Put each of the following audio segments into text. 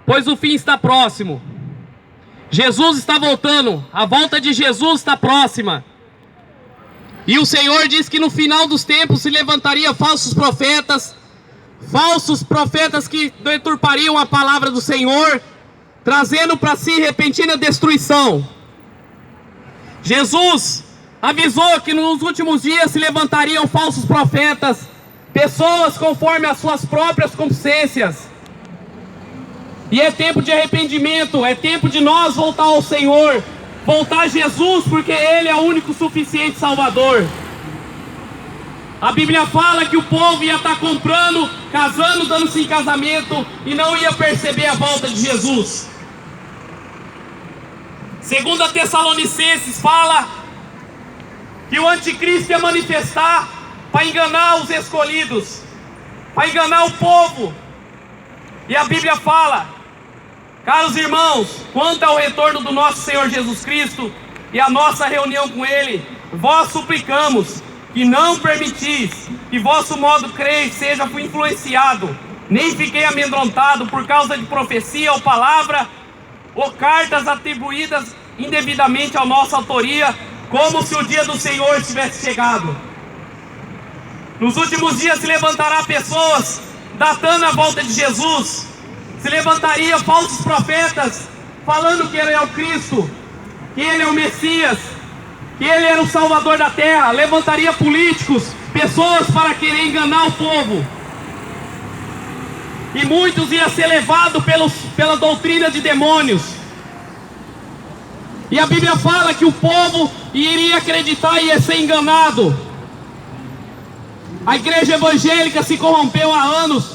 pois o fim está próximo. Jesus está voltando, a volta de Jesus está próxima. E o Senhor diz que no final dos tempos se levantaria falsos profetas que deturpariam a palavra do Senhor, trazendo para si repentina destruição. Jesus avisou que nos últimos dias se levantariam falsos profetas, pessoas conforme as suas próprias consciências. E é tempo de arrependimento, é tempo de nós voltar ao Senhor, voltar a Jesus, porque Ele é o único suficiente Salvador. A Bíblia fala que o povo ia estar comprando, casando, dando-se em casamento e não ia perceber a volta de Jesus. Segundo a Tessalonicenses fala que o anticristo ia manifestar para enganar os escolhidos, para enganar o povo. E a Bíblia fala, caros irmãos, quanto ao retorno do nosso Senhor Jesus Cristo e a nossa reunião com Ele, vós suplicamos que não permitis que vosso modo crer seja influenciado, nem fiquei amedrontado por causa de profecia ou palavra, ou cartas atribuídas indevidamente à nossa autoria, como se o dia do Senhor tivesse chegado. Nos últimos dias se levantará pessoas datando a volta de Jesus, se levantaria falsos profetas falando que Ele é o Cristo, que Ele é o Messias, que Ele era o Salvador da terra. Levantaria políticos, pessoas para querer enganar o povo, e muitos iam ser levados pela doutrina de demônios. E a Bíblia fala que o povo iria acreditar e ia ser enganado. A igreja evangélica se corrompeu há anos,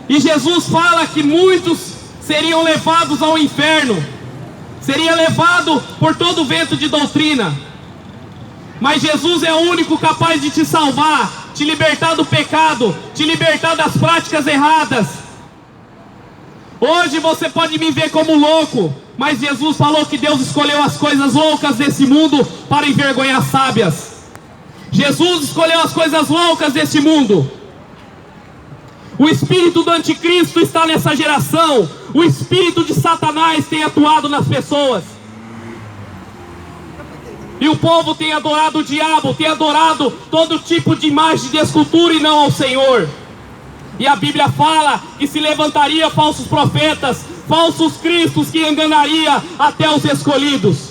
e Jesus fala que muitos seriam levados ao inferno, seria levado por todo o vento de doutrina. Mas Jesus é o único capaz de te salvar, te libertar do pecado, te libertar das práticas erradas. Hoje você pode me ver como louco, mas Jesus falou que Deus escolheu as coisas loucas desse mundo para envergonhar as sábias. Jesus escolheu as coisas loucas desse mundo. O espírito do anticristo está nessa geração. O espírito de Satanás tem atuado nas pessoas. E o povo tem adorado o diabo, tem adorado todo tipo de imagem de escultura e não ao Senhor. E a Bíblia fala que se levantaria falsos profetas, falsos cristos, que enganaria até os escolhidos.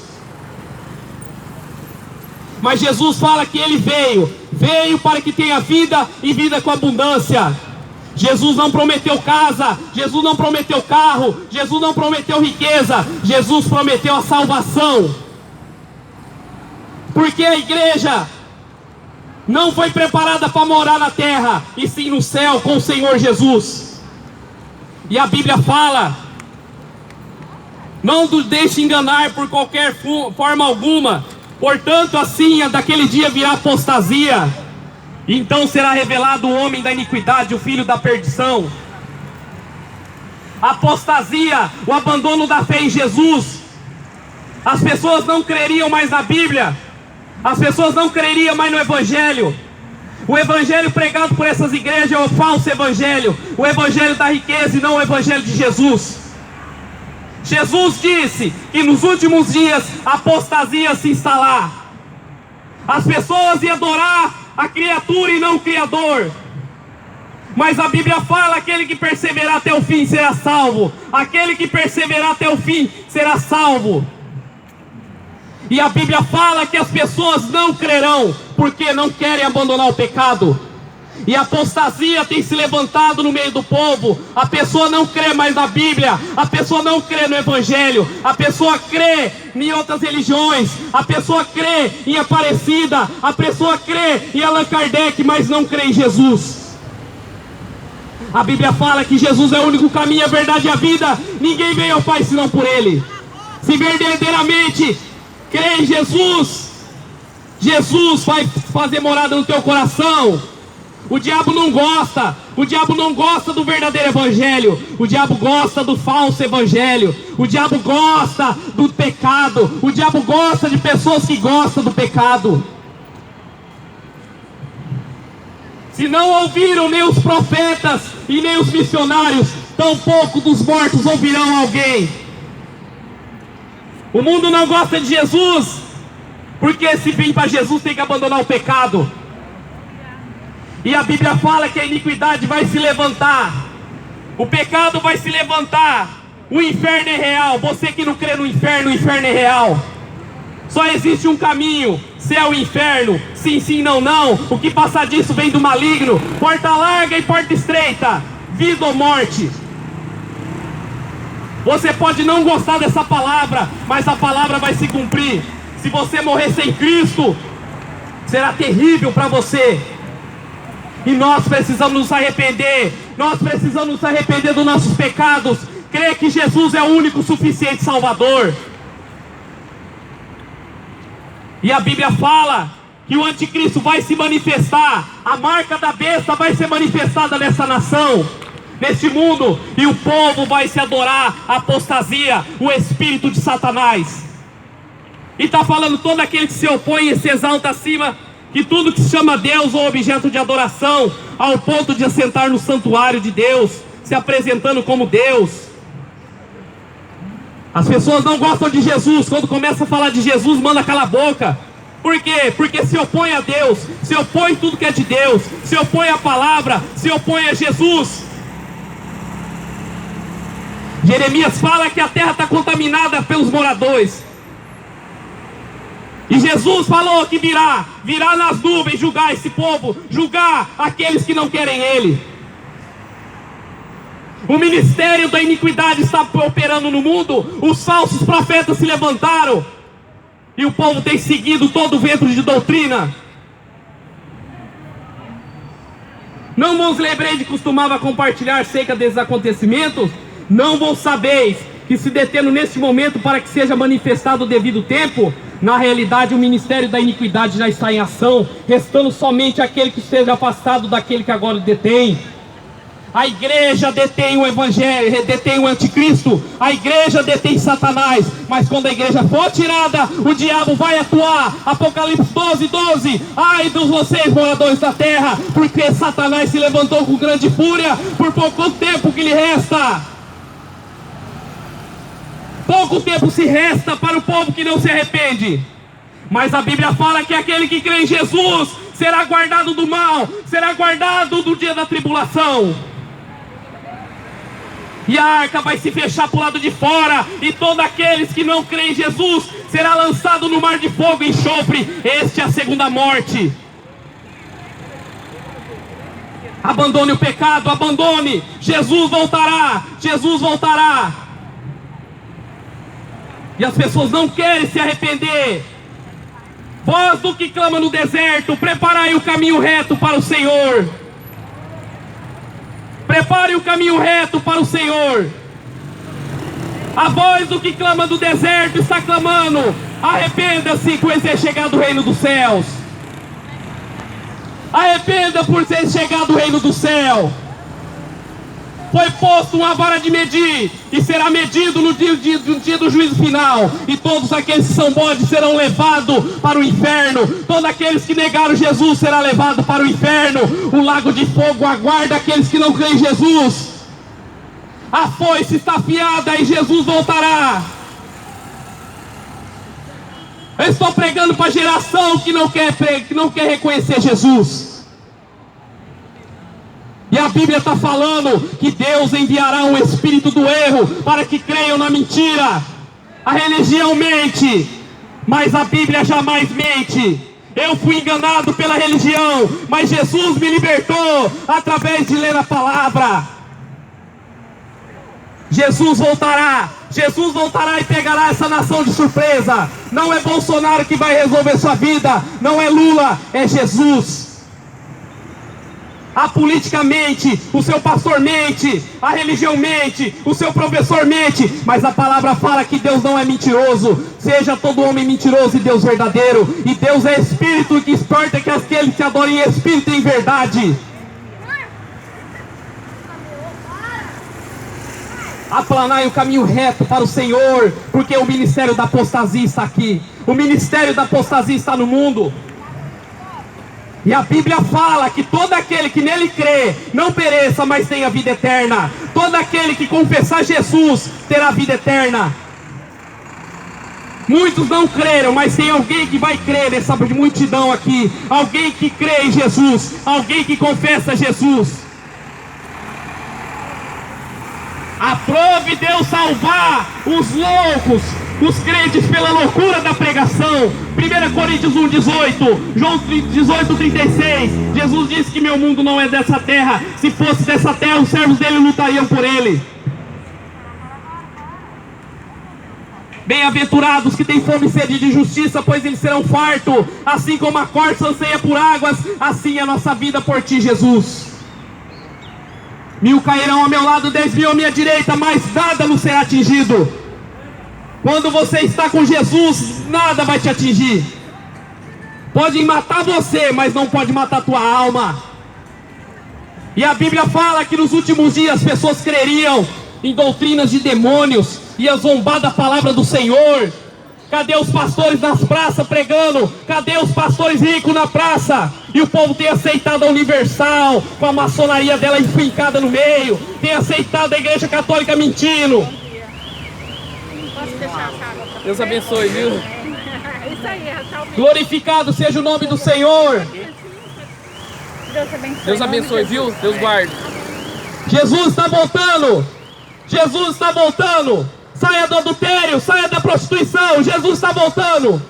Mas Jesus fala que Ele veio para que tenha vida e vida com abundância. Jesus não prometeu casa, Jesus não prometeu carro, Jesus não prometeu riqueza, Jesus prometeu a salvação. Porque a igreja não foi preparada para morar na terra, e sim no céu com o Senhor Jesus. E a Bíblia fala: não nos deixe enganar por qualquer forma alguma, portanto assim daquele dia virá apostasia, então será revelado o homem da iniquidade, o filho da perdição. Apostasia, o abandono da fé em Jesus. As pessoas não creriam mais na Bíblia, as pessoas não creriam mais no Evangelho. O Evangelho pregado por essas igrejas é o falso Evangelho, o Evangelho da riqueza e não o Evangelho de Jesus. Jesus disse que nos últimos dias a apostasia ia se instalar. As pessoas iam adorar a criatura e não o Criador. Mas a Bíblia fala: aquele que perseverar até o fim será salvo. Aquele que perseverar até o fim será salvo. E a Bíblia fala que as pessoas não crerão, porque não querem abandonar o pecado. E a apostasia tem se levantado no meio do povo. A pessoa não crê mais na Bíblia, a pessoa não crê no Evangelho, a pessoa crê em outras religiões, a pessoa crê em Aparecida, a pessoa crê em Allan Kardec, mas não crê em Jesus. A Bíblia fala que Jesus é o único caminho, a verdade e a vida. Ninguém veio ao Pai senão por Ele. Se verdadeiramente crê em Jesus, Jesus vai fazer morada no teu coração. O diabo não gosta do verdadeiro evangelho. O diabo gosta do falso evangelho. O diabo gosta do pecado. O diabo gosta de pessoas que gostam do pecado. Se não ouviram nem os profetas e nem os missionários, tampouco dos mortos ouvirão alguém. O mundo não gosta de Jesus, porque se vir para Jesus tem que abandonar o pecado. E a Bíblia fala que a iniquidade vai se levantar, o pecado vai se levantar, o inferno é real. Você que não crê no inferno, o inferno é real. Só existe um caminho, céu e inferno, sim, sim, não, não. O que passar disso vem do maligno. Porta larga e porta estreita, vida ou morte. Você pode não gostar dessa palavra, mas a palavra vai se cumprir. Se você morrer sem Cristo, será terrível para você. E nós precisamos nos arrepender. Nós precisamos nos arrepender dos nossos pecados. Crer que Jesus é o único suficiente Salvador. E a Bíblia fala que o anticristo vai se manifestar. A marca da besta vai ser manifestada nessa nação, neste mundo. E o povo vai se adorar a apostasia, o espírito de Satanás. E está falando todo aquele que se opõe e se exalta acima que tudo que se chama Deus ou objeto de adoração, ao ponto de assentar no santuário de Deus, se apresentando como Deus. As pessoas não gostam de Jesus. Quando começa a falar de Jesus, manda calar a boca. Por quê? Porque se opõe a Deus, se opõe a tudo que é de Deus, se opõe à palavra, se opõe a Jesus. Jeremias fala que a terra está contaminada pelos moradores. E Jesus falou que virá nas nuvens julgar esse povo, julgar aqueles que não querem Ele. O ministério da iniquidade está operando no mundo. Os falsos profetas se levantaram, e o povo tem seguido todo o vento de doutrina. Não vos lembrei de costumava compartilhar acerca desses acontecimentos? Não vos sabeis que se detendo neste momento para que seja manifestado o devido tempo? Na realidade o ministério da iniquidade já está em ação, restando somente aquele que esteja afastado daquele que agora o detém. A igreja detém o evangelho, detém o anticristo, a igreja detém Satanás, mas quando a igreja for tirada, o diabo vai atuar. Apocalipse 12:12. Ai de vocês, moradores da terra, porque Satanás se levantou com grande fúria por pouco tempo que lhe resta. Pouco tempo se resta para o povo que não se arrepende. Mas a Bíblia fala que aquele que crê em Jesus será guardado do mal, será guardado do dia da tribulação. E a arca vai se fechar para o lado de fora, e todos aqueles que não creem em Jesus será lançado no mar de fogo e enxofre. Este é a segunda morte. Abandone o pecado, abandone. Jesus voltará, Jesus voltará. E as pessoas não querem se arrepender. Voz do que clama no deserto, preparai o caminho reto para o Senhor. Prepare o caminho reto para o Senhor. A voz do que clama do deserto está clamando: arrependa-se, pois é chegado o reino dos céus. Arrependa por ser chegado o reino do céu. Foi posto uma vara de medir, e será medido no dia do juízo final. E todos aqueles que são bodes serão levados para o inferno. Todos aqueles que negaram Jesus serão levados para o inferno. O lago de fogo aguarda aqueles que não creem em Jesus. A foice está afiada e Jesus voltará. Eu estou pregando para a geração que não quer reconhecer Jesus. E a Bíblia está falando que Deus enviará um espírito do erro para que creiam na mentira. A religião mente, mas a Bíblia jamais mente. Eu fui enganado pela religião, mas Jesus me libertou através de ler a palavra. Jesus voltará e pegará essa nação de surpresa. Não é Bolsonaro que vai resolver sua vida, não é Lula, é Jesus. A política mente, o seu pastor mente, a religião mente, o seu professor mente, mas a palavra fala que Deus não é mentiroso. Seja todo homem mentiroso e Deus verdadeiro. E Deus é espírito, que importa que aqueles que adorem em espírito e em verdade. Aplanai o caminho reto para o Senhor, porque o ministério da apostasia está aqui. O ministério da apostasia está no mundo. E a Bíblia fala que todo aquele que nele crê não pereça, mas tenha vida eterna. Todo aquele que confessar Jesus terá vida eterna. Muitos não creram, mas tem alguém que vai crer nessa multidão aqui. Alguém que crê em Jesus, alguém que confessa Jesus. Aprove Deus salvar os loucos, os crentes pela loucura da pregação. 1 Coríntios 1:18, João 18:36. Jesus disse que meu mundo não é dessa terra. Se fosse dessa terra, os servos dele lutariam por ele. Bem-aventurados que têm fome e sede de justiça, pois eles serão fartos. Assim como a corça anseia por águas, assim é a nossa vida por ti, Jesus. 1000 cairão ao meu lado, 10.000 à minha direita, mas nada nos será atingido. Quando você está com Jesus, nada vai te atingir. Podem matar você, mas não pode matar a tua alma. E a Bíblia fala que nos últimos dias as pessoas creriam em doutrinas de demônios, ia zombar da palavra do Senhor. Cadê os pastores nas praças pregando? Cadê os pastores ricos na praça? E o povo tem aceitado a Universal, com a maçonaria dela enfincada no meio. Tem aceitado a Igreja Católica mentindo. Deus abençoe, viu? Isso aí, Glorificado seja o nome do Senhor. Deus abençoe, viu? Deus guarde. Jesus está voltando. Jesus está voltando. Saia do adultério, saia da prostituição. Jesus está voltando.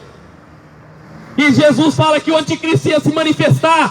E Jesus fala que o anticristo ia se manifestar